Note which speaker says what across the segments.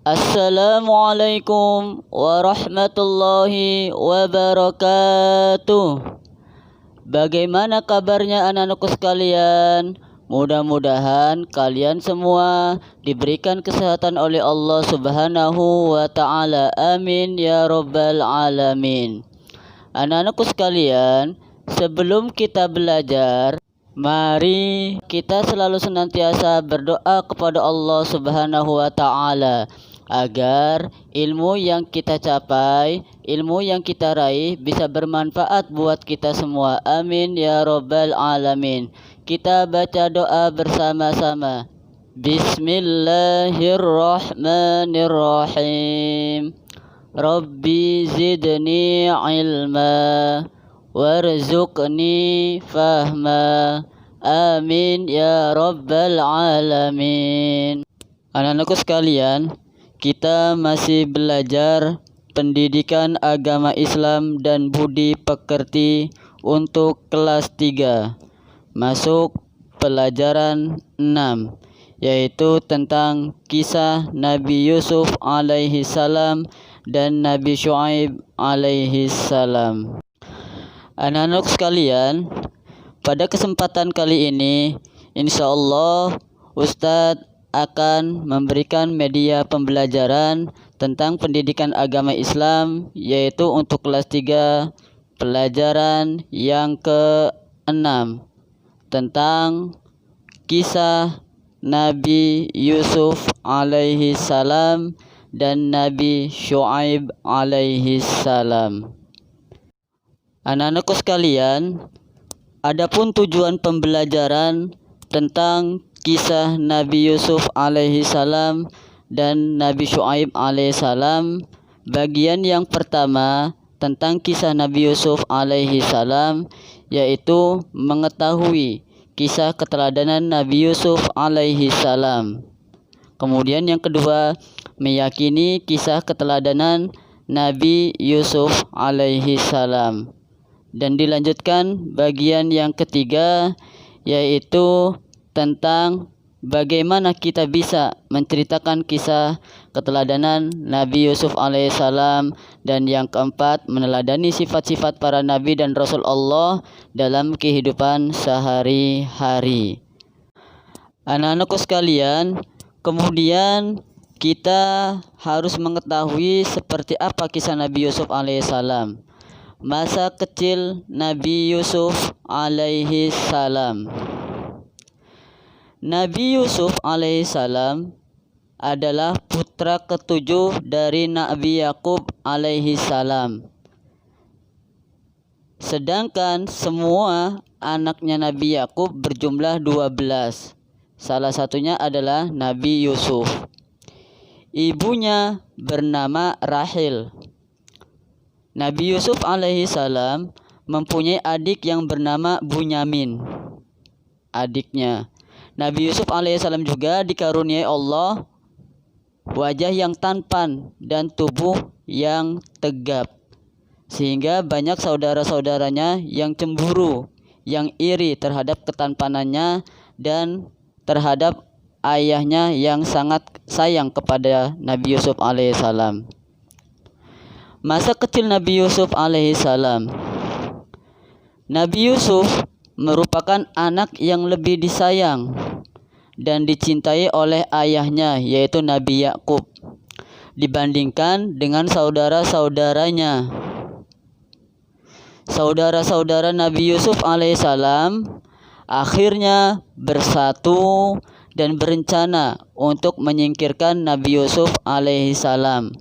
Speaker 1: Assalamualaikum warahmatullahi wabarakatuh. Bagaimana kabarnya anak-anakku sekalian? Mudah-mudahan kalian semua diberikan kesehatan oleh Allah Subhanahu wa Ta'ala. Amin ya Rabbal Alamin. Anak-anakku sekalian, sebelum kita belajar, mari kita selalu senantiasa berdoa kepada Allah Subhanahu wa Ta'ala agar ilmu yang kita capai, ilmu yang kita raih bisa bermanfaat buat kita semua. Amin ya Rabbal Alamin. Kita baca doa bersama-sama. Bismillahirrahmanirrahim. Rabbi zidni ilma warzuqni fahma. Amin ya Rabbal Alamin. Anak-anakku sekalian, kita masih belajar pendidikan agama Islam dan budi pekerti untuk kelas 3. Masuk pelajaran 6, yaitu tentang kisah Nabi Yusuf alaihi salam dan Nabi Syuaib alaihi salam. Anak-anak sekalian, pada kesempatan kali ini insyaallah Ustadz akan memberikan media pembelajaran tentang pendidikan agama Islam, yaitu untuk kelas 3 pelajaran yang ke-6 tentang kisah Nabi Yusuf alaihi salam dan Nabi Syuaib alaihi salam. Anak-anakku sekalian, adapun tujuan pembelajaran tentang kisah Nabi Yusuf alaihi salam dan Nabi Syuaib alaihi salam, bagian yang pertama tentang kisah Nabi Yusuf alaihi salam, yaitu mengetahui kisah keteladanan Nabi Yusuf alaihi salam. Kemudian yang kedua, meyakini kisah keteladanan Nabi Yusuf alaihi salam. Dan dilanjutkan bagian yang ketiga, yaitu tentang bagaimana kita bisa menceritakan kisah keteladanan Nabi Yusuf alaihissalam, dan yang keempat meneladani sifat-sifat para nabi dan rasul Allah dalam kehidupan sehari-hari. Anak-anakku sekalian, kemudian kita harus mengetahui seperti apa kisah Nabi Yusuf alaihissalam. Masa kecil Nabi Yusuf alaihissalam. Nabi Yusuf alaihissalam adalah putra ketujuh dari Nabi Yakub alaihissalam. Sedangkan semua anaknya Nabi Yakub berjumlah 12. Salah satunya adalah Nabi Yusuf. Ibunya bernama Rahil. Nabi Yusuf alaihissalam mempunyai adik yang bernama Bunyamin, adiknya. Nabi Yusuf alaihissalam juga dikaruniai Allah wajah yang tampan dan tubuh yang tegap, sehingga banyak saudara-saudaranya yang cemburu, yang iri terhadap ketampanannya dan terhadap ayahnya yang sangat sayang kepada Nabi Yusuf alaihissalam. Masa kecil Nabi Yusuf alaihissalam. Nabi Yusuf merupakan anak yang lebih disayang dan dicintai oleh ayahnya, yaitu Nabi Yakub, dibandingkan dengan saudara-saudaranya. Saudara-saudara Nabi Yusuf alaihissalam akhirnya bersatu dan berencana untuk menyingkirkan Nabi Yusuf alaihissalam,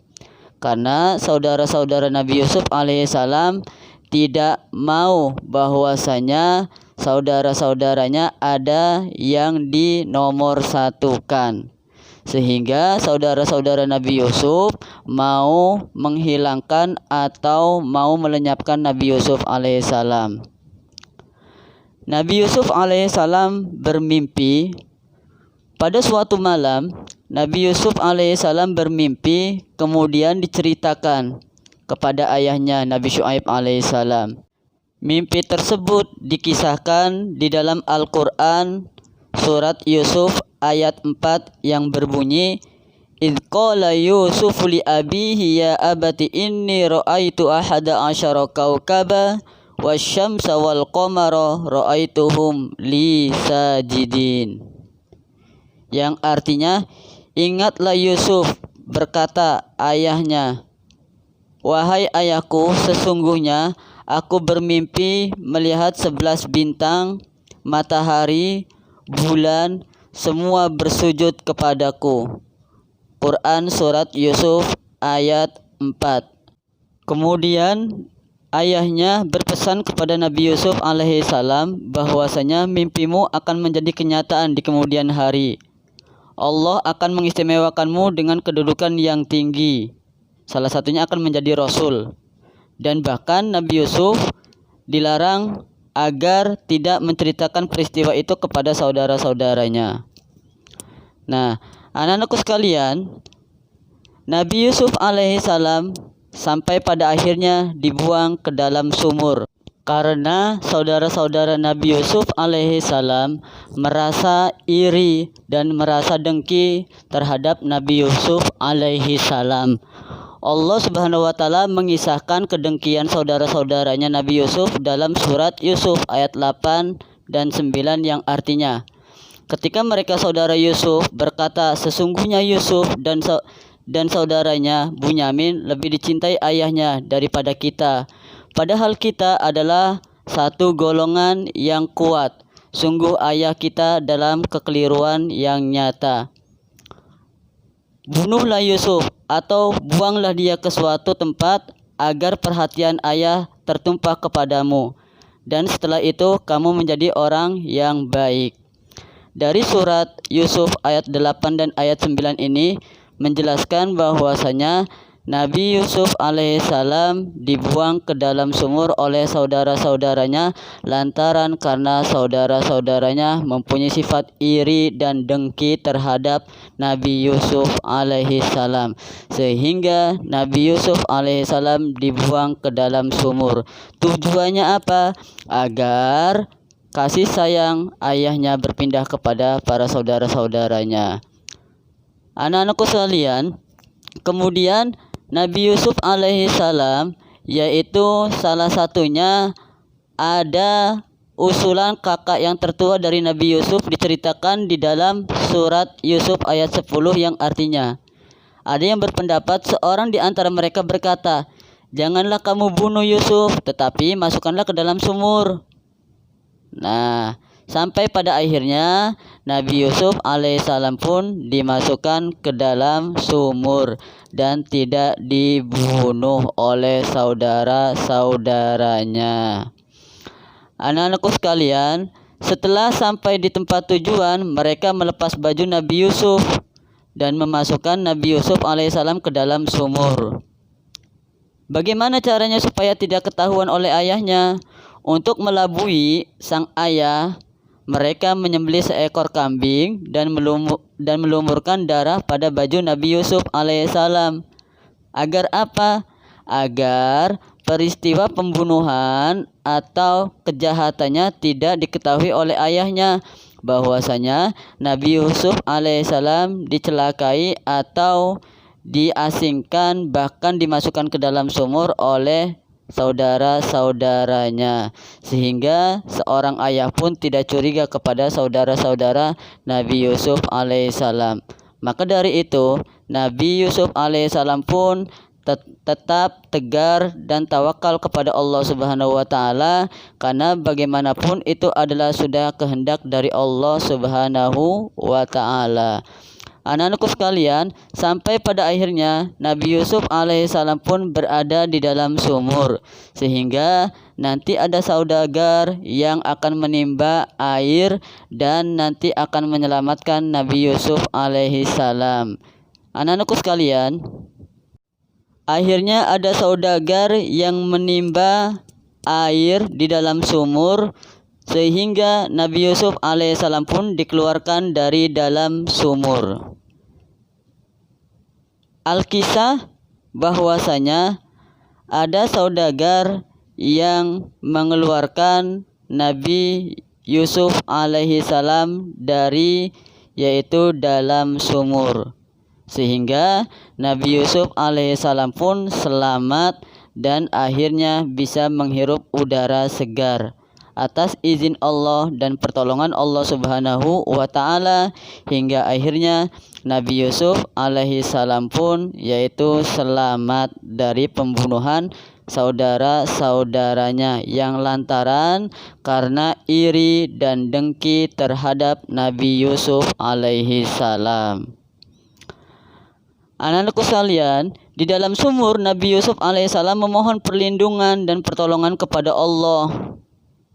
Speaker 1: karena saudara-saudara Nabi Yusuf alaihissalam tidak mau bahwasanya saudara-saudaranya ada yang dinomorsatukan, sehingga saudara-saudara Nabi Yusuf mau menghilangkan atau mau melenyapkan Nabi Yusuf alaihissalam. Nabi Yusuf alaihissalam bermimpi. Pada suatu malam, Nabi Yusuf alaihissalam bermimpi, kemudian diceritakan kepada ayahnya Nabi Syuaib alaihissalam. Mimpi tersebut dikisahkan di dalam Al-Quran surat Yusuf ayat 4 yang berbunyi, Idh qala Yusuf li abihi ya abati inni ra'aitu ahada asyara kawkaba wasyamsa wal qamara ra'aituhum li sajidin. Yang artinya, ingatlah Yusuf berkata ayahnya, wahai ayahku, sesungguhnya aku bermimpi melihat 11 bintang, matahari, bulan, semua bersujud kepadaku. Quran Surat Yusuf ayat 4. Kemudian ayahnya berpesan kepada Nabi Yusuf alaihissalam bahwasanya mimpimu akan menjadi kenyataan di kemudian hari. Allah akan mengistimewakanmu dengan kedudukan yang tinggi. Salah satunya akan menjadi Rasul. Dan bahkan Nabi Yusuf dilarang agar tidak menceritakan peristiwa itu kepada saudara-saudaranya. Nah, anak-anakku sekalian, Nabi Yusuf alaihissalam sampai pada akhirnya dibuang ke dalam sumur karena saudara-saudara Nabi Yusuf alaihissalam merasa iri dan merasa dengki terhadap Nabi Yusuf alaihissalam. Allah Subhanahu wa taala mengisahkan kedengkian saudara-saudaranya Nabi Yusuf dalam surat Yusuf ayat 8 dan 9 yang artinya, ketika mereka saudara Yusuf berkata, sesungguhnya Yusuf dan saudaranya Bunyamin lebih dicintai ayahnya daripada kita. Padahal kita adalah satu golongan yang kuat. Sungguh ayah kita dalam kekeliruan yang nyata. Bunuhlah Yusuf atau buanglah dia ke suatu tempat agar perhatian ayah tertumpah kepadamu. Dan setelah itu kamu menjadi orang yang baik. Dari surat Yusuf ayat 8 dan ayat 9 ini menjelaskan bahwasanya Nabi Yusuf alaihissalam dibuang ke dalam sumur oleh saudara-saudaranya lantaran karena saudara-saudaranya mempunyai sifat iri dan dengki terhadap Nabi Yusuf alaihissalam, sehingga Nabi Yusuf alaihissalam dibuang ke dalam sumur. Tujuannya apa? Agar kasih sayang ayahnya berpindah kepada para saudara-saudaranya. Anak-anakku sekalian, kemudian Nabi Yusuf alaihissalam, yaitu salah satunya ada usulan kakak yang tertua dari Nabi Yusuf diceritakan di dalam surat Yusuf ayat 10 yang artinya, ada yang berpendapat seorang di antara mereka berkata, janganlah kamu bunuh Yusuf, tetapi masukkanlah ke dalam sumur. Nah, sampai pada akhirnya Nabi Yusuf alaihissalam pun dimasukkan ke dalam sumur dan tidak dibunuh oleh saudara-saudaranya. Anak-anakku sekalian, setelah sampai di tempat tujuan, mereka melepas baju Nabi Yusuf dan memasukkan Nabi Yusuf alaihissalam ke dalam sumur. Bagaimana caranya supaya tidak ketahuan oleh ayahnya? Untuk melabui sang ayah, mereka menyembelih seekor kambing dan melumurkan darah pada baju Nabi Yusuf alaihissalam. Agar apa? Agar peristiwa pembunuhan atau kejahatannya tidak diketahui oleh ayahnya, bahwasanya Nabi Yusuf alaihissalam dicelakai atau diasingkan, bahkan dimasukkan ke dalam sumur oleh saudara-saudaranya, sehingga seorang ayah pun tidak curiga kepada saudara-saudara Nabi Yusuf alaihissalam. Maka dari itu Nabi Yusuf alaihissalam pun tetap tegar dan tawakal kepada Allah Subhanahu wa taala, karena bagaimanapun itu adalah sudah kehendak dari Allah Subhanahu wa taala. Anak-anakku sekalian, sampai pada akhirnya Nabi Yusuf alaihissalam pun berada di dalam sumur, sehingga nanti ada saudagar yang akan menimba air dan nanti akan menyelamatkan Nabi Yusuf alaihissalam. Anak-anakku sekalian, akhirnya ada saudagar yang menimba air di dalam sumur, sehingga Nabi Yusuf alaihissalam pun dikeluarkan dari dalam sumur. Alkisah bahwasanya ada saudagar yang mengeluarkan Nabi Yusuf alaihissalam dari yaitu dalam sumur. sehingga Nabi Yusuf alaihissalam pun selamat dan akhirnya bisa menghirup udara segar atas izin Allah dan pertolongan Allah Subhanahu wa taala, hingga akhirnya Nabi Yusuf alaihissalam pun yaitu selamat dari pembunuhan saudara-saudaranya yang lantaran karena iri dan dengki terhadap Nabi Yusuf alaihissalam. Anak-anakku sekalian, di dalam sumur Nabi Yusuf alaihissalam memohon perlindungan dan pertolongan kepada Allah,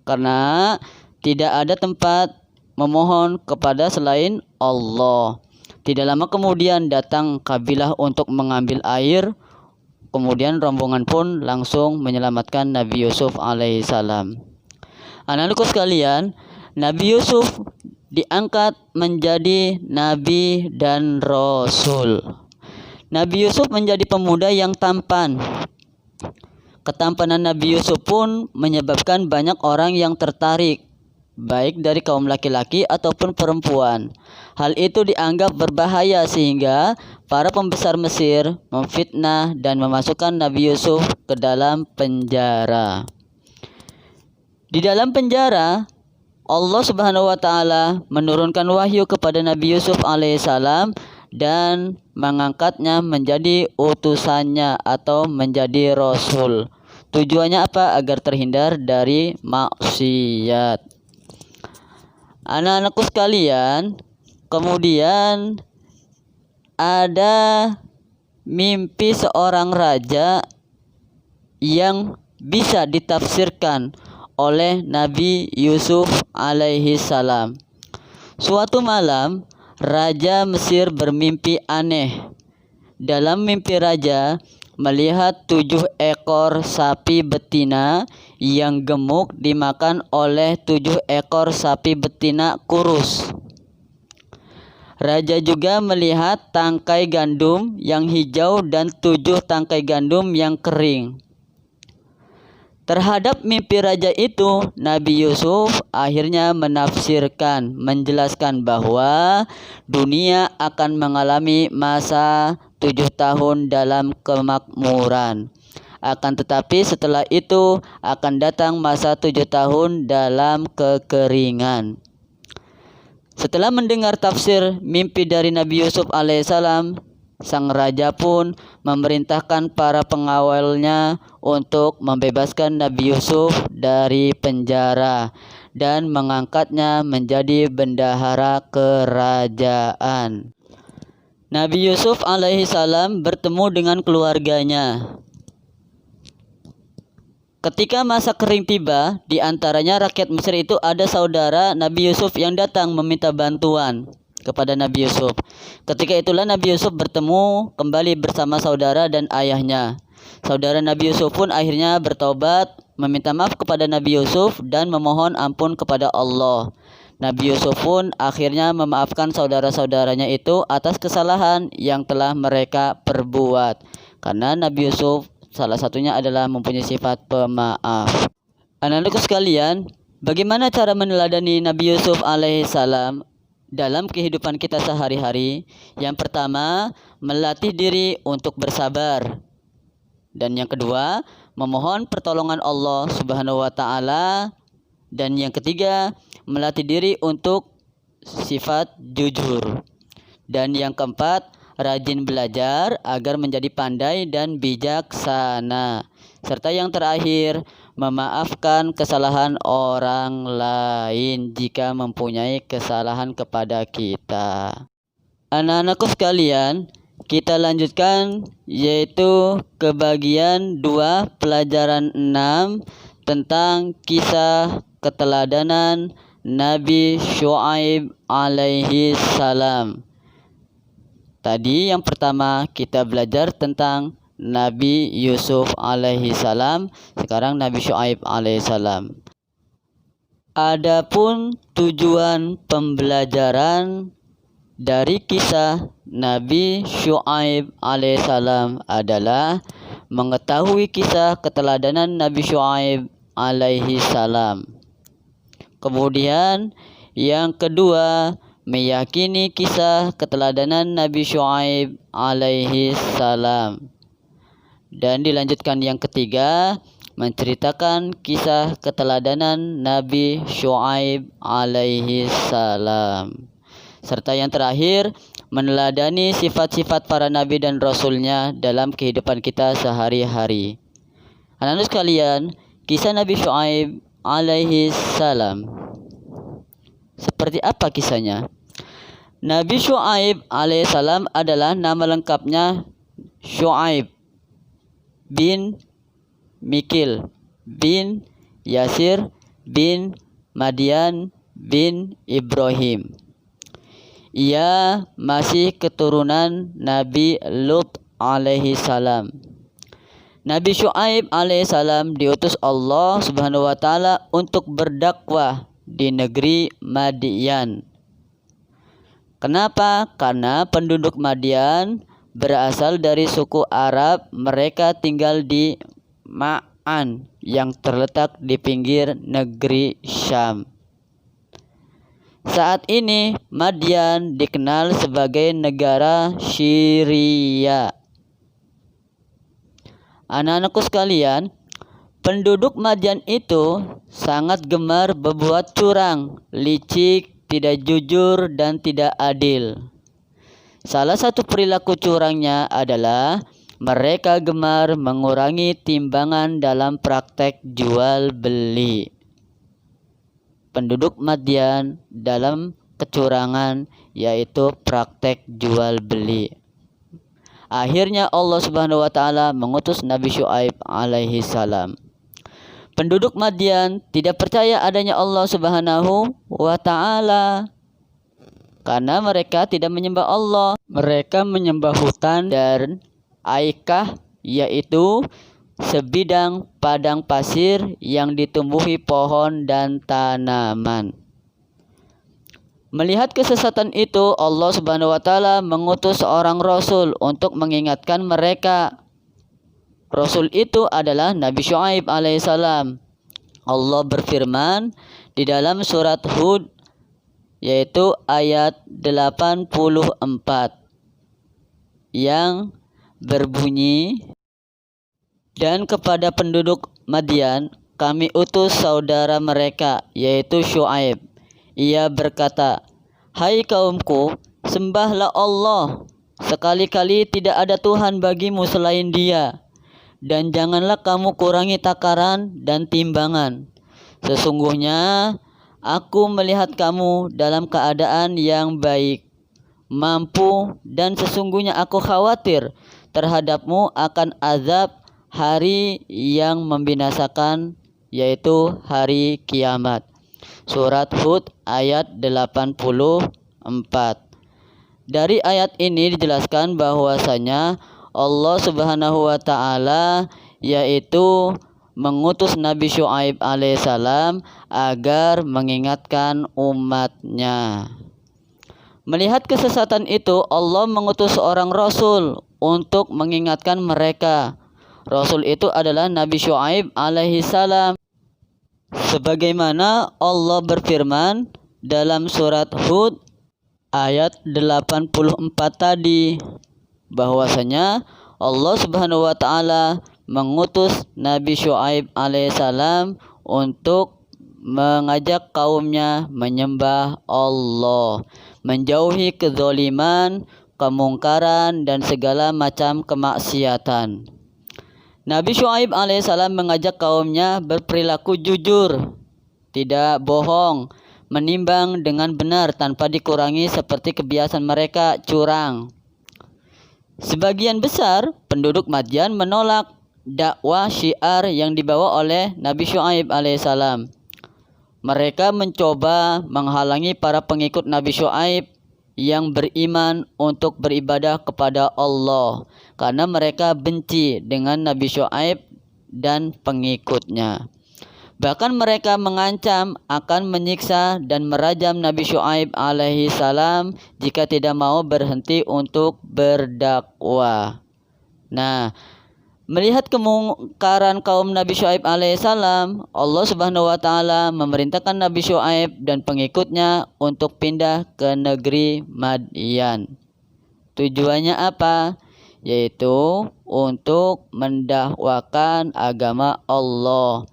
Speaker 1: karena tidak ada tempat memohon kepada selain Allah. Tidak lama kemudian datang kabilah untuk mengambil air. Kemudian rombongan pun langsung menyelamatkan Nabi Yusuf alaihissalam. Anak-anakku sekalian, Nabi Yusuf diangkat menjadi nabi dan rasul. Nabi Yusuf menjadi pemuda yang tampan. Ketampanan Nabi Yusuf pun menyebabkan banyak orang yang tertarik, baik dari kaum laki-laki ataupun perempuan. Hal itu dianggap berbahaya sehingga para pembesar Mesir memfitnah dan memasukkan Nabi Yusuf ke dalam penjara. Di dalam penjara, Allah Subhanahu wa taala menurunkan wahyu kepada Nabi Yusuf alaihissalam dan mengangkatnya menjadi utusannya atau menjadi rasul. Tujuannya apa? Agar terhindar dari maksiat. Anak-anakku sekalian, kemudian ada mimpi seorang raja yang bisa ditafsirkan oleh Nabi Yusuf alaihissalam. Suatu malam, Raja Mesir bermimpi aneh. Dalam mimpi raja melihat 7 ekor sapi betina yang gemuk dimakan oleh 7 ekor sapi betina kurus. Raja juga melihat tangkai gandum yang hijau dan 7 tangkai gandum yang kering. Terhadap mimpi raja itu, Nabi Yusuf akhirnya menafsirkan, menjelaskan bahwa dunia akan mengalami masa 7 tahun dalam kemakmuran. Akan tetapi setelah itu akan datang masa 7 tahun dalam kekeringan. Setelah mendengar tafsir mimpi dari Nabi Yusuf alaihissalam, sang raja pun memerintahkan para pengawalnya untuk membebaskan Nabi Yusuf dari penjara dan mengangkatnya menjadi bendahara kerajaan. Nabi Yusuf alaihissalam bertemu dengan keluarganya. Ketika masa kering tiba, di antaranya rakyat Mesir itu ada saudara Nabi Yusuf yang datang meminta bantuan kepada Nabi Yusuf. Ketika itulah Nabi Yusuf bertemu kembali bersama saudara dan ayahnya. Saudara Nabi Yusuf pun akhirnya bertobat, meminta maaf kepada Nabi Yusuf dan memohon ampun kepada Allah. Nabi Yusuf pun akhirnya memaafkan saudara-saudaranya itu atas kesalahan yang telah mereka perbuat. Karena Nabi Yusuf salah satunya adalah mempunyai sifat pemaaf. Anak-anakku sekalian, bagaimana cara meneladani Nabi Yusuf alaihissalam dalam kehidupan kita sehari-hari? Yang pertama, melatih diri untuk bersabar. Dan yang kedua, memohon pertolongan Allah Subhanahu wa taala. Dan yang ketiga, melatih diri untuk sifat jujur. Dan yang keempat, rajin belajar agar menjadi pandai dan bijaksana. Serta yang terakhir, memaafkan kesalahan orang lain jika mempunyai kesalahan kepada kita. Anak-anakku sekalian, kita lanjutkan yaitu ke bagian 2 pelajaran 6 tentang kisah keteladanan Nabi Syuaib alaihi salam. Tadi yang pertama kita belajar tentang Nabi Yusuf alaihi salam, sekarang Nabi Syuaib alaihi salam. Adapun tujuan pembelajaran dari kisah Nabi Syuaib alaihissalam adalah mengetahui kisah keteladanan Nabi Syuaib alaihissalam. Kemudian yang kedua, meyakini kisah keteladanan Nabi Syuaib alaihi salam. Dan dilanjutkan yang ketiga, menceritakan kisah keteladanan Nabi Syuaib alaihi salam. Serta yang terakhir, meneladani sifat-sifat para nabi dan rasulnya dalam kehidupan kita sehari-hari. Anak-anak sekalian, kisah Nabi Syuaib alaihi salam. Seperti apa kisahnya? Nabi Syuaib alaihissalam adalah nama lengkapnya Syuaib bin Mikil bin Yasir bin Madian bin Ibrahim. Ia masih keturunan Nabi Lut alaihissalam. Nabi Syuaib alaihissalam diutus Allah Subhanahu wa taala untuk berdakwah di negeri Madian. Kenapa? Karena penduduk Madian berasal dari suku Arab. Mereka tinggal di Ma'an yang terletak di pinggir negeri Syam. Saat ini Madian dikenal sebagai negara Syria. Anak-anakku sekalian, penduduk Madian itu sangat gemar berbuat curang, licik, tidak jujur, dan tidak adil. Salah satu perilaku curangnya adalah mereka gemar mengurangi timbangan dalam praktek jual beli. Penduduk Madian dalam kecurangan yaitu praktek jual beli. Akhirnya Allah Subhanahu wa taala mengutus Nabi Syuaib alaihi salam. Penduduk Madian tidak percaya adanya Allah Subhanahu wa taala karena mereka tidak menyembah Allah. Mereka menyembah hutan dan aikah, yaitu sebidang padang pasir yang ditumbuhi pohon dan tanaman. Melihat kesesatan itu, Allah Subhanahu wa taala mengutus seorang rasul untuk mengingatkan mereka. Rasul itu adalah Nabi Syuaib alaihissalam. Allah berfirman di dalam surat Hud, yaitu ayat 84, yang berbunyi, dan kepada penduduk Madian kami utus saudara mereka, yaitu Syuaib. Ia berkata, "Hai kaumku, sembahlah Allah. Sekali-kali tidak ada Tuhan bagimu selain Dia. Dan janganlah kamu kurangi takaran dan timbangan. Sesungguhnya aku melihat kamu dalam keadaan yang baik, mampu, dan sesungguhnya aku khawatir terhadapmu akan azab hari yang membinasakan, yaitu hari kiamat." Surat Hud ayat 84. Dari ayat ini dijelaskan bahwasanya Allah Subhanahu wa taala yaitu mengutus Nabi Syuaib alaihissalam agar mengingatkan umatnya. Melihat kesesatan itu, Allah mengutus seorang rasul untuk mengingatkan mereka. Rasul itu adalah Nabi Syuaib alaihissalam. Sebagaimana Allah berfirman dalam surat Hud ayat 84 tadi, bahwasanya Allah Subhanahu wa taala mengutus Nabi Syuaib alaihissalam untuk mengajak kaumnya menyembah Allah, menjauhi kezaliman, kemungkaran, dan segala macam kemaksiatan. Nabi Syuaib alaihissalam mengajak kaumnya berperilaku jujur, tidak bohong, menimbang dengan benar tanpa dikurangi seperti kebiasaan mereka curang. Sebagian besar penduduk Madian menolak dakwah syiar yang dibawa oleh Nabi Syuaib alaihissalam. Mereka mencoba menghalangi para pengikut Nabi Syuaib yang beriman untuk beribadah kepada Allah karena mereka benci dengan Nabi Syuaib dan pengikutnya. Bahkan mereka mengancam akan menyiksa dan merajam Nabi Syuaib alaihi salam jika tidak mau berhenti untuk berdakwah. Nah, Melihat kemungkaran kaum Nabi Syuaib alaihissalam, Allah Subhanahu wa taala memerintahkan Nabi Syuaib dan pengikutnya untuk pindah ke negeri Madyan. Tujuannya apa? Yaitu untuk mendakwakan agama Allah.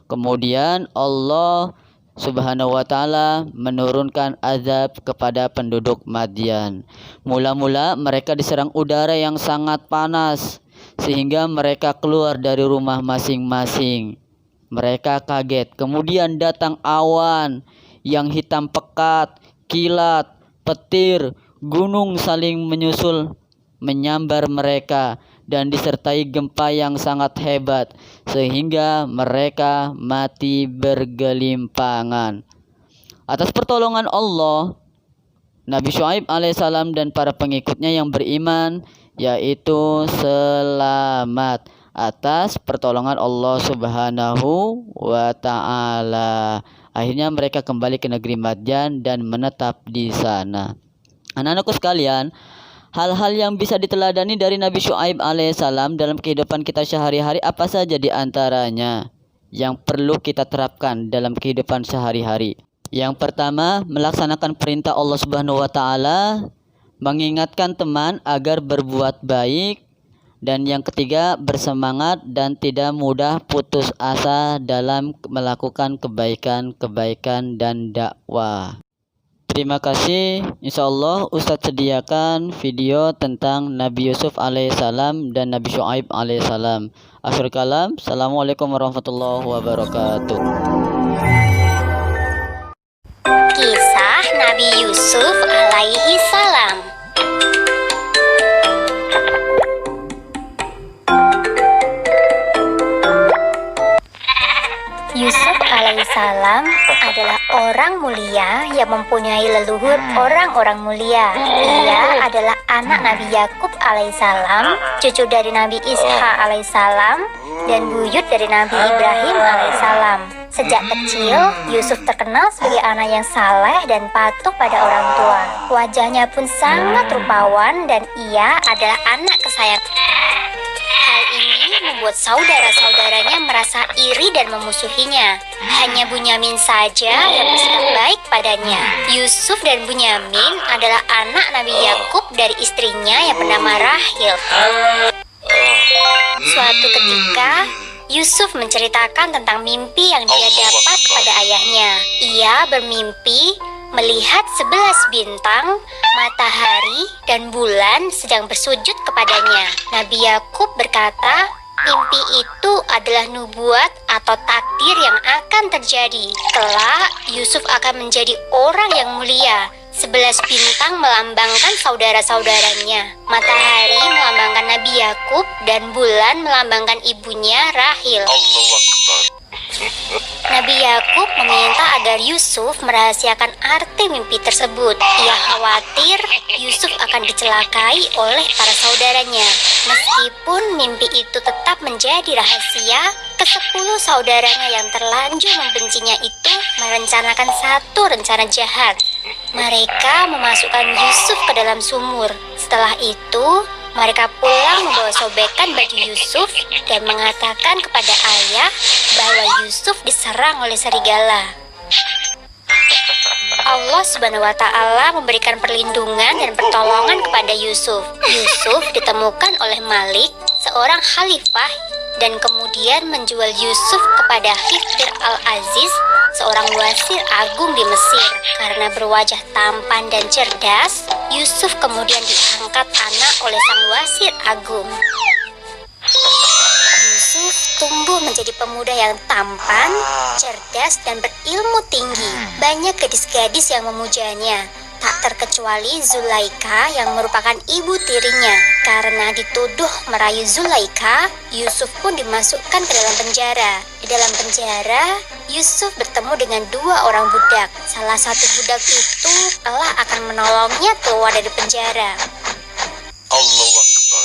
Speaker 1: Kemudian Allah Subhanahu wa taala menurunkan azab kepada penduduk Madyan. Mula-mula mereka diserang udara yang sangat panas sehingga mereka keluar dari rumah masing-masing. Mereka kaget. Kemudian datang awan yang hitam pekat, kilat, petir, gunung saling menyusul menyambar mereka dan disertai gempa yang sangat hebat sehingga mereka mati bergelimpangan. Atas pertolongan Allah, Nabi Syuaib alaihissalam dan para pengikutnya yang beriman yaitu selamat atas pertolongan Allah Subhanahu wa taala. Akhirnya mereka kembali ke negeri Madyan dan menetap di sana. Anak-anakku sekalian, hal-hal yang bisa diteladani dari Nabi Syuaib alaihissalam dalam kehidupan kita sehari-hari apa saja di antaranya yang perlu kita terapkan dalam kehidupan sehari-hari? Yang pertama, melaksanakan perintah Allah Subhanahu wa taala, mengingatkan teman agar berbuat baik, dan yang ketiga, bersemangat dan tidak mudah putus asa dalam melakukan kebaikan-kebaikan dan dakwah. Terima kasih. Insyaallah Ustadz sediakan video tentang Nabi Yusuf alaihissalam dan Nabi Syuaib alaihissalam. Akhir kalam, Assalamualaikum warahmatullahi wabarakatuh.
Speaker 2: Kisah Nabi Yusuf alaihi salam. Yusuf alaihissalam adalah orang mulia yang mempunyai leluhur orang-orang mulia. Ia adalah anak Nabi Yakub alaihissalam, cucu dari Nabi Ishak alaihissalam, dan buyut dari Nabi Ibrahim alaihissalam. Sejak kecil, Yusuf terkenal sebagai anak yang saleh dan patuh pada orang tua. Wajahnya pun sangat rupawan dan ia adalah anak kesayangan. Hal ini membuat saudara-saudaranya merasa iri dan memusuhinya. Hanya Bunyamin saja yang bersikap baik padanya. Yusuf dan Bunyamin adalah anak Nabi Yakub dari istrinya yang bernama Rahil. Suatu ketika, Yusuf menceritakan tentang mimpi yang dia dapat kepada ayahnya. Ia bermimpi melihat 11 bintang, matahari, dan bulan sedang bersujud kepadanya. Nabi Yakub berkata, mimpi itu adalah nubuat atau takdir yang akan terjadi. Kelak, Yusuf akan menjadi orang yang mulia. 11 bintang melambangkan saudara-saudaranya. Matahari melambangkan Nabi Yakub dan bulan melambangkan ibunya Rahil. Nabi Yakub meminta agar Yusuf merahasiakan arti mimpi tersebut. Ia khawatir Yusuf akan dicelakai oleh para saudaranya. Meskipun mimpi itu tetap menjadi rahasia, ke-10 saudaranya yang terlanjur membencinya itu merencanakan satu rencana jahat. Mereka memasukkan Yusuf ke dalam sumur. Setelah itu, mereka pulang membawa sobekan baju Yusuf dan mengatakan kepada ayah bahwa Yusuf diserang oleh serigala. Allah Subhanahu wa taala memberikan perlindungan dan pertolongan kepada Yusuf. Yusuf ditemukan oleh Malik, seorang khalifah, dan kemudian menjual Yusuf kepada Hifdir al-Aziz, seorang wasir agung di Mesir. Karena berwajah tampan dan cerdas, Yusuf kemudian diangkat anak oleh sang wasir agung. Yusuf tumbuh menjadi pemuda yang tampan, cerdas, dan berilmu tinggi. Banyak gadis-gadis yang memujanya, tak terkecuali Zulaika yang merupakan ibu tirinya. Karena dituduh merayu Zulaika, Yusuf pun dimasukkan ke dalam penjara. Di dalam penjara, Yusuf bertemu dengan 2 orang budak. Salah satu budak itu kelak akan menolongnya keluar dari penjara.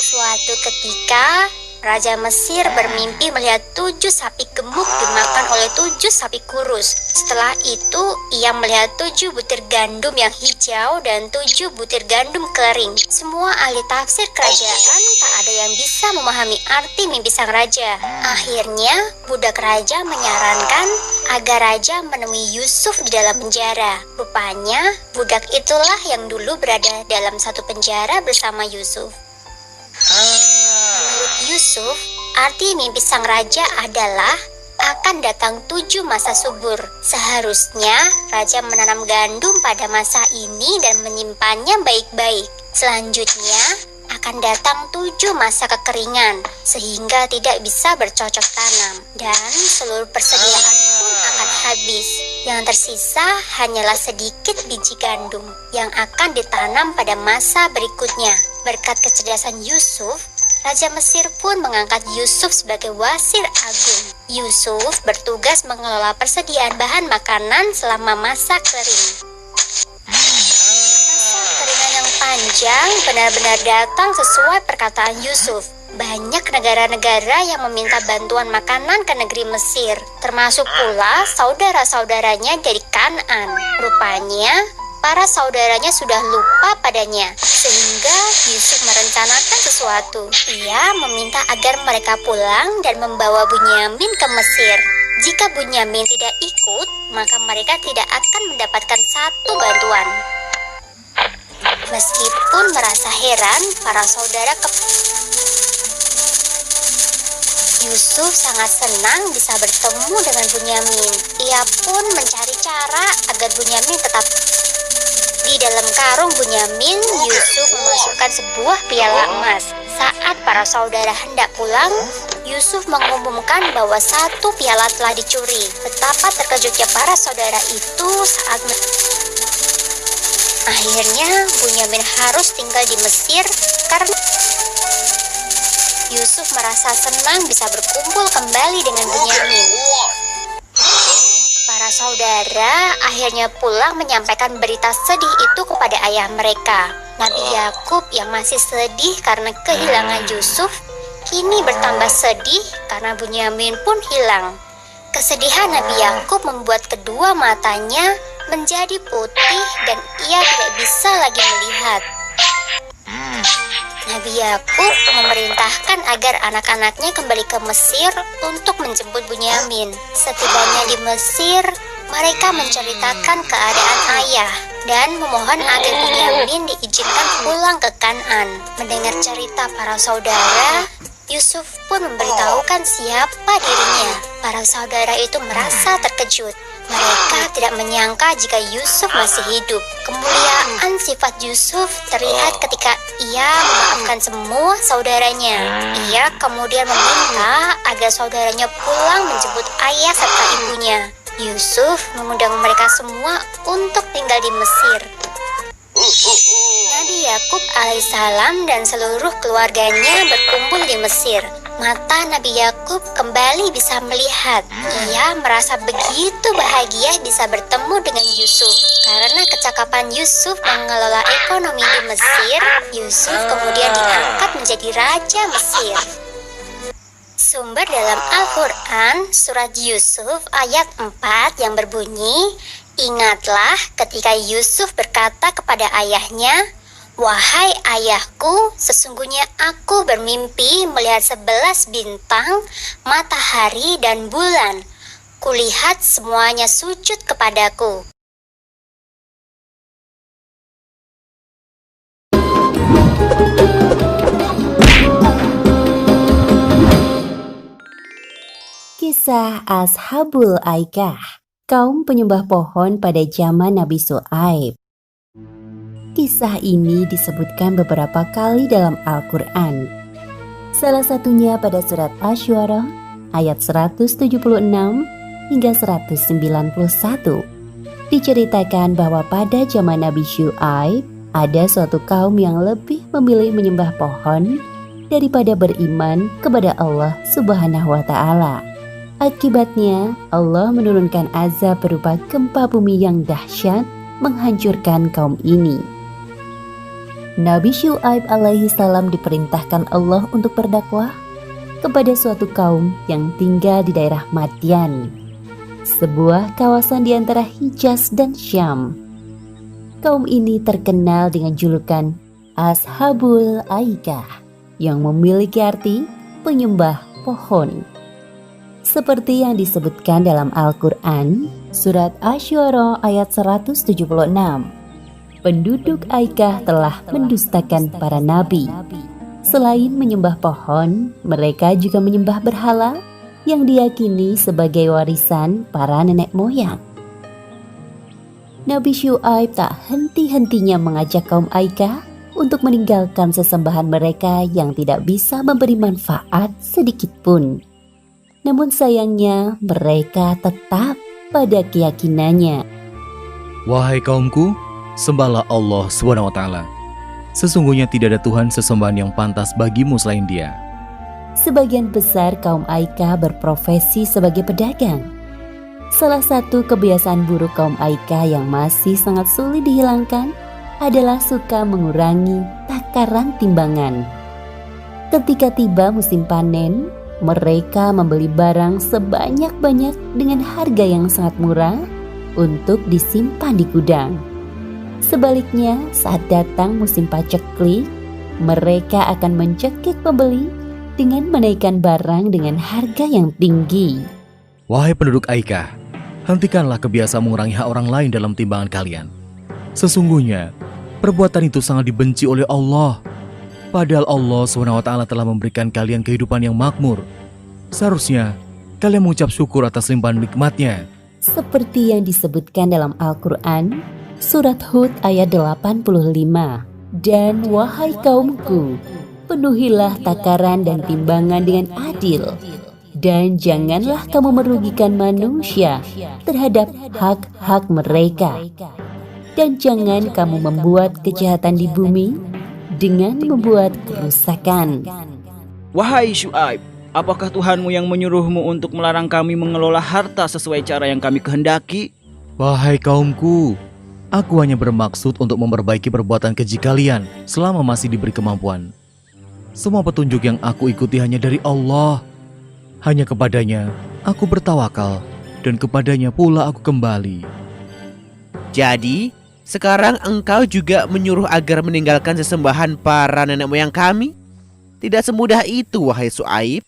Speaker 2: Suatu ketika, Raja Mesir bermimpi melihat 7 sapi gemuk dimakan oleh 7 sapi kurus. Setelah itu, ia melihat 7 butir gandum yang hijau dan 7 butir gandum kering. Semua ahli tafsir kerajaan tak ada yang bisa bisa memahami arti mimpi sang raja. Akhirnya, budak raja menyarankan agar raja menemui Yusuf di dalam penjara. Rupanya, budak itulah yang dulu berada dalam satu penjara bersama Yusuf. Menurut Yusuf, arti mimpi sang raja adalah akan datang 7 masa subur. Seharusnya raja menanam gandum pada masa ini dan menyimpannya baik-baik. Selanjutnya akan datang 7 masa kekeringan sehingga tidak bisa bercocok tanam dan seluruh persediaan pun akan habis. Yang tersisa hanyalah sedikit biji gandum yang akan ditanam pada masa berikutnya. Berkat kecerdasan Yusuf, Raja Mesir pun mengangkat Yusuf sebagai wasir agung. Yusuf bertugas mengelola persediaan bahan makanan selama masa kering. Masa kekeringan yang panjang benar-benar datang sesuai perkataan Yusuf. Banyak negara-negara yang meminta bantuan makanan ke negeri Mesir, termasuk pula saudara-saudaranya dari Kan'an. Rupanya, para saudaranya sudah lupa padanya, sehingga Yusuf merencanakan sesuatu. Ia meminta agar mereka pulang dan membawa Bunyamin ke Mesir. Jika Bunyamin tidak ikut, maka mereka tidak akan mendapatkan satu bantuan. Meskipun merasa heran, para saudara Yusuf sangat senang bisa bertemu dengan Bunyamin. Ia pun mencari cara agar Bunyamin tetap di dalam karung Bunyamin. Yusuf memasukkan sebuah piala emas. Saat para saudara hendak pulang, Yusuf mengumumkan bahwa satu piala telah dicuri. Betapa terkejutnya para saudara itu saat akhirnya Bunyamin harus tinggal di Mesir karena Yusuf merasa senang bisa berkumpul kembali dengan Bunyamin. Para saudara akhirnya pulang menyampaikan berita sedih itu kepada ayah mereka. Nabi Yakub yang masih sedih karena kehilangan Yusuf, kini bertambah sedih karena Bunyamin pun hilang. Kesedihan Nabi Yakub membuat kedua matanya menjadi putih dan ia tidak bisa lagi melihat. Nabi Yakub memerintahkan agar anak-anaknya kembali ke Mesir untuk menjemput Bunyamin. Setibanya di Mesir, mereka menceritakan keadaan ayah dan memohon agar Bunyamin diizinkan pulang ke Kan'an. Mendengar cerita para saudara, Yusuf pun memberitahukan siapa dirinya. Para saudara itu merasa terkejut. Mereka tidak menyangka jika Yusuf masih hidup. Kemuliaan sifat Yusuf terlihat ketika ia memaafkan semua saudaranya. Ia kemudian meminta agar saudaranya pulang menjemput ayah serta ibunya. Yusuf mengundang mereka semua untuk tinggal di Mesir. Nabi Yakub alaihissalam dan seluruh keluarganya berkumpul di Mesir. Mata Nabi Yakub kembali bisa melihat. Ia merasa begitu bahagia bisa bertemu dengan Yusuf. Karena kecakapan Yusuf mengelola ekonomi di Mesir, Yusuf kemudian diangkat menjadi Raja Mesir. Sumber dalam Al-Quran, surat Yusuf ayat 4 yang berbunyi, "Ingatlah ketika Yusuf berkata kepada ayahnya, 'Wahai ayahku, sesungguhnya aku bermimpi melihat 11 bintang, matahari dan bulan. Kulihat semuanya sujud kepadaku.'"
Speaker 3: Kisah Ashabul Aikah, kaum penyembah pohon pada zaman Nabi Syuaib. Kisah ini disebutkan beberapa kali dalam Al-Quran. Salah satunya pada surat Asy-Syu'ara ayat 176 hingga 191. Diceritakan bahwa pada zaman Nabi Syuaib ada suatu kaum yang lebih memilih menyembah pohon daripada beriman kepada Allah Subhanahu wa Ta'ala. Akibatnya, Allah menurunkan azab berupa gempa bumi yang dahsyat menghancurkan kaum ini. Nabi Syuaib alaihi salam diperintahkan Allah untuk berdakwah kepada suatu kaum yang tinggal di daerah Madyan, sebuah kawasan di antara Hijaz dan Syam. Kaum ini terkenal dengan julukan Ashabul Aikah, yang memiliki arti penyembah pohon. Seperti yang disebutkan dalam Al-Quran, surat Asy-Syu'ara ayat 176. Penduduk Aikah telah mendustakan para nabi. Selain menyembah pohon, mereka juga menyembah berhala yang diyakini sebagai warisan para nenek moyang. Nabi Syu'aib tak henti-hentinya mengajak kaum Aikah untuk meninggalkan sesembahan mereka yang tidak bisa memberi manfaat sedikit pun. Namun sayangnya mereka tetap pada keyakinannya.
Speaker 4: Wahai kaumku, sembahlah Allah SWT. Sesungguhnya tidak ada Tuhan sesembahan yang pantas bagimu selain Dia.
Speaker 3: Sebagian besar kaum Aikah berprofesi sebagai pedagang. Salah satu kebiasaan buruk kaum Aikah yang masih sangat sulit dihilangkan adalah suka mengurangi takaran timbangan. Ketika tiba musim panen, mereka membeli barang sebanyak-banyak dengan harga yang sangat murah untuk disimpan di gudang. Sebaliknya, saat datang musim paceklik, mereka akan mencekik pembeli dengan menaikkan barang dengan harga yang tinggi.
Speaker 4: Wahai penduduk Aikah, hentikanlah kebiasaan mengurangi hak orang lain dalam timbangan kalian. Sesungguhnya, perbuatan itu sangat dibenci oleh Allah. Padahal Allah SWT telah memberikan kalian kehidupan yang makmur. Seharusnya, kalian mengucap syukur atas limpahan nikmatnya.
Speaker 3: Seperti yang disebutkan dalam Al-Quran, surat Hud ayat 85. Dan wahai kaumku, penuhilah takaran dan timbangan dengan adil. Dan janganlah kamu merugikan manusia terhadap hak-hak mereka. Dan jangan kamu membuat kejahatan di bumi dengan membuat kerusakan.
Speaker 5: Wahai Syu'aib, apakah Tuhanmu yang menyuruhmu untuk melarang kami mengelola harta sesuai cara yang kami kehendaki?
Speaker 4: Wahai kaumku, aku hanya bermaksud untuk memperbaiki perbuatan keji kalian selama masih diberi kemampuan. Semua petunjuk yang aku ikuti hanya dari Allah. Hanya kepadanya aku bertawakal dan kepadanya pula aku kembali.
Speaker 6: Jadi, sekarang engkau juga menyuruh agar meninggalkan sesembahan para nenek moyang kami? Tidak semudah itu, wahai Syu'aib.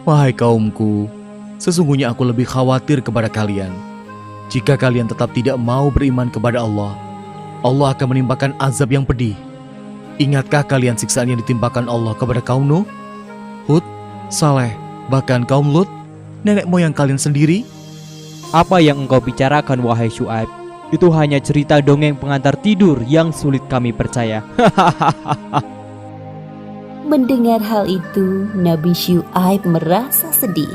Speaker 4: Wahai kaumku, sesungguhnya aku lebih khawatir kepada kalian. Jika kalian tetap tidak mau beriman kepada Allah, Allah akan menimpakan azab yang pedih. Ingatkah kalian siksaan yang ditimpakan Allah kepada kaum Nuh, Hud, Saleh, bahkan kaum Lut, nenek moyang kalian sendiri?
Speaker 7: Apa yang engkau bicarakan, wahai Syu'aib? Itu hanya cerita dongeng pengantar tidur yang sulit kami percaya.
Speaker 3: Mendengar hal itu, Nabi Syu'aib merasa sedih.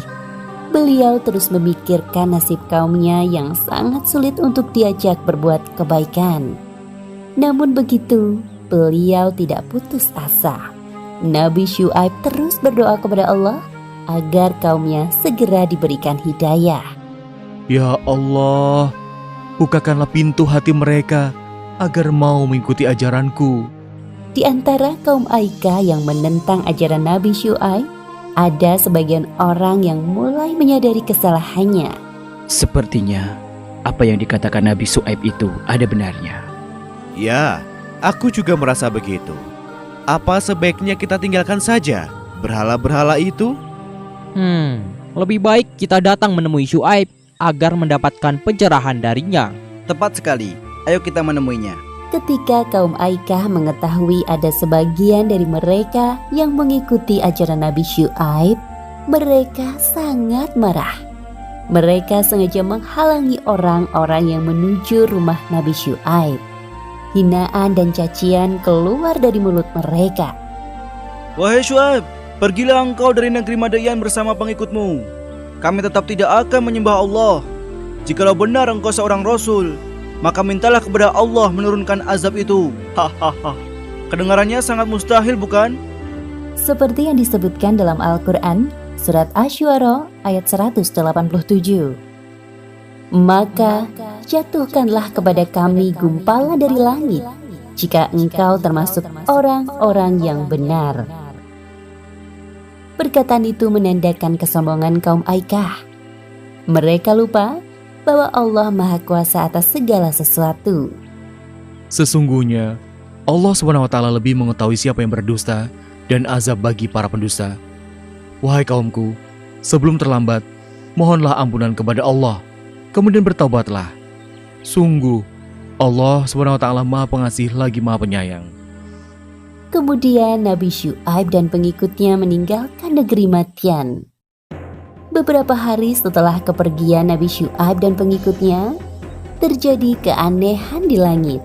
Speaker 3: Beliau terus memikirkan nasib kaumnya yang sangat sulit untuk diajak berbuat kebaikan. Namun begitu, beliau tidak putus asa. Nabi Syu'aib terus berdoa kepada Allah agar kaumnya segera diberikan hidayah.
Speaker 4: Ya Allah, bukakanlah pintu hati mereka agar mau mengikuti ajaranku.
Speaker 3: Di antara kaum Aikah yang menentang ajaran Nabi Syu'aib, ada sebagian orang yang mulai menyadari kesalahannya.
Speaker 5: Sepertinya apa yang dikatakan Nabi Syu'aib itu ada benarnya.
Speaker 6: Ya, aku juga merasa begitu. Apa sebaiknya kita tinggalkan saja berhala-berhala itu?
Speaker 7: Lebih baik kita datang menemui Syu'aib agar mendapatkan pencerahan darinya.
Speaker 5: Tepat sekali, ayo kita menemuinya.
Speaker 3: Ketika kaum Aikah mengetahui ada sebagian dari mereka yang mengikuti ajaran Nabi Syu'aib, mereka sangat marah. Mereka sengaja menghalangi orang-orang yang menuju rumah Nabi Syu'aib. Hinaan dan cacian keluar dari mulut mereka.
Speaker 5: Wahai Syu'aib, pergilah engkau dari negeri Madayan bersama pengikutmu. Kami tetap tidak akan menyembah Allah. Jikalau benar engkau seorang Rasul, maka mintalah kepada Allah menurunkan azab itu. Hahaha. Kedengarannya sangat mustahil, bukan?
Speaker 3: Seperti yang disebutkan dalam Al-Quran, surat Asy-Syu'ara ayat 187. Maka jatuhkanlah kepada kami gumpalan dari langit, jika engkau termasuk orang-orang yang benar. Perkataan itu menandakan kesombongan kaum Aikah. Mereka lupa bahwa Allah Maha Kuasa atas segala sesuatu.
Speaker 4: Sesungguhnya Allah SWT lebih mengetahui siapa yang berdusta dan azab bagi para pendusta. Wahai kaumku, sebelum terlambat, mohonlah ampunan kepada Allah, kemudian bertaubatlah. Sungguh, Allah SWT Maha Pengasih lagi Maha Penyayang.
Speaker 3: Kemudian Nabi Syuaib dan pengikutnya meninggalkan negeri Madian. Beberapa hari setelah kepergian Nabi Syuaib dan pengikutnya, terjadi keanehan di langit.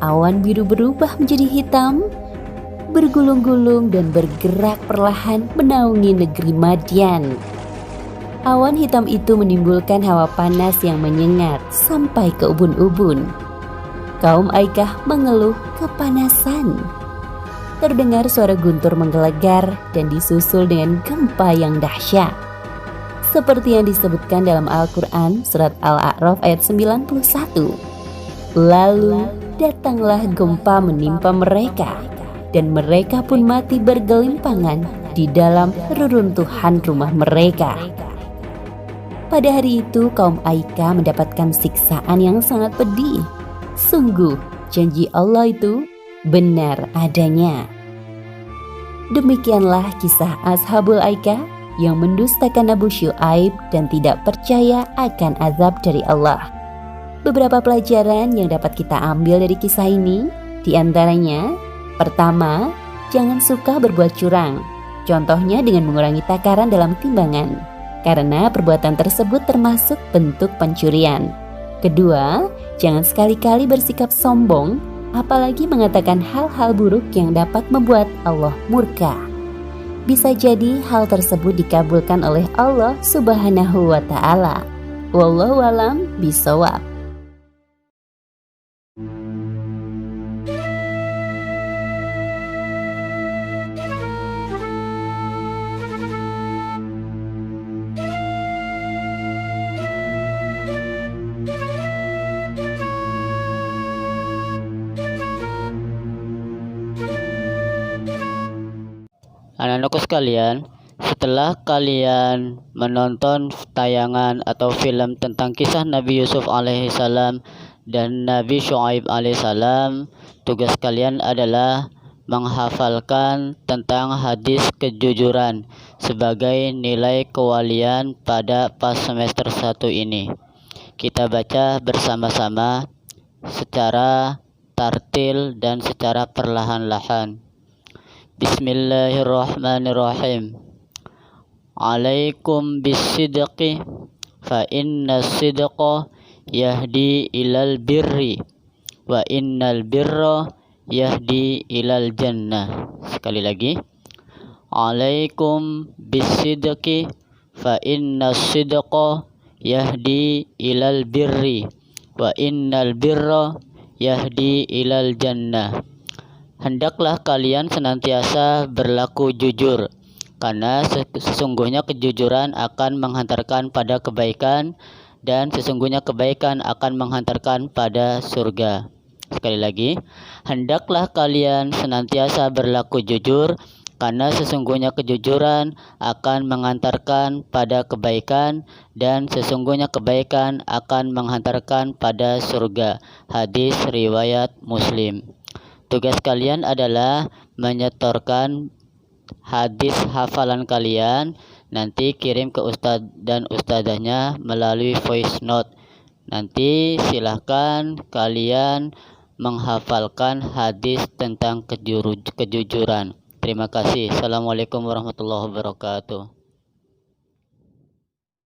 Speaker 3: Awan biru berubah menjadi hitam, bergulung-gulung dan bergerak perlahan menaungi negeri Madian. Awan hitam itu menimbulkan hawa panas yang menyengat sampai ke ubun-ubun. Kaum Aikah mengeluh kepanasan. Terdengar suara guntur menggelegar dan disusul dengan gempa yang dahsyat. Seperti yang disebutkan dalam Al-Quran surat Al-A'raf ayat 91. Lalu datanglah gempa menimpa mereka, dan mereka pun mati bergelimpangan di dalam reruntuhan rumah mereka. Pada hari itu kaum Aikah mendapatkan siksaan yang sangat pedih. Sungguh janji Allah itu benar adanya. Demikianlah kisah Ashabul Aikah yang mendustakan Nabi Syuaib dan tidak percaya akan azab dari Allah. Beberapa pelajaran yang dapat kita ambil dari kisah ini, diantaranya, pertama, jangan suka berbuat curang. Contohnya dengan mengurangi takaran dalam timbangan, karena perbuatan tersebut termasuk bentuk pencurian. Kedua, jangan sekali-kali bersikap sombong, apalagi mengatakan hal-hal buruk yang dapat membuat Allah murka. Bisa jadi hal tersebut dikabulkan oleh Allah Subhanahu wa Ta'ala. Wallahu a'lam bishawab.
Speaker 1: Anak-anakku sekalian, setelah kalian menonton tayangan atau film tentang kisah Nabi Yusuf alaihissalam dan Nabi Syuaib alaihissalam, tugas kalian adalah menghafalkan tentang hadis kejujuran sebagai nilai kewalian pada pas semester 1 ini. Kita baca bersama-sama secara tartil dan secara perlahan-lahan. Bismillahirrahmanirrahim. Alaikum bisidqi fa inna sidqa yahdi ilal birri wa innal birra yahdi ilal jannah. Sekali lagi. Alaikum bisidqi fa inna sidqa yahdi ilal birri wa innal birra yahdi ilal jannah. Hendaklah kalian senantiasa berlaku jujur, karena sesungguhnya kejujuran akan menghantarkan pada kebaikan, dan sesungguhnya kebaikan akan menghantarkan pada surga. Sekali lagi, hendaklah kalian senantiasa berlaku jujur, karena sesungguhnya kejujuran akan mengantarkan pada kebaikan, dan sesungguhnya kebaikan akan menghantarkan pada surga. Hadis riwayat Muslim. Tugas kalian adalah menyetorkan hadis hafalan kalian, nanti kirim ke ustadz dan ustadzahnya melalui voice note. Nanti silahkan kalian menghafalkan hadis tentang kejujuran. Terima kasih. Assalamualaikum warahmatullahi wabarakatuh.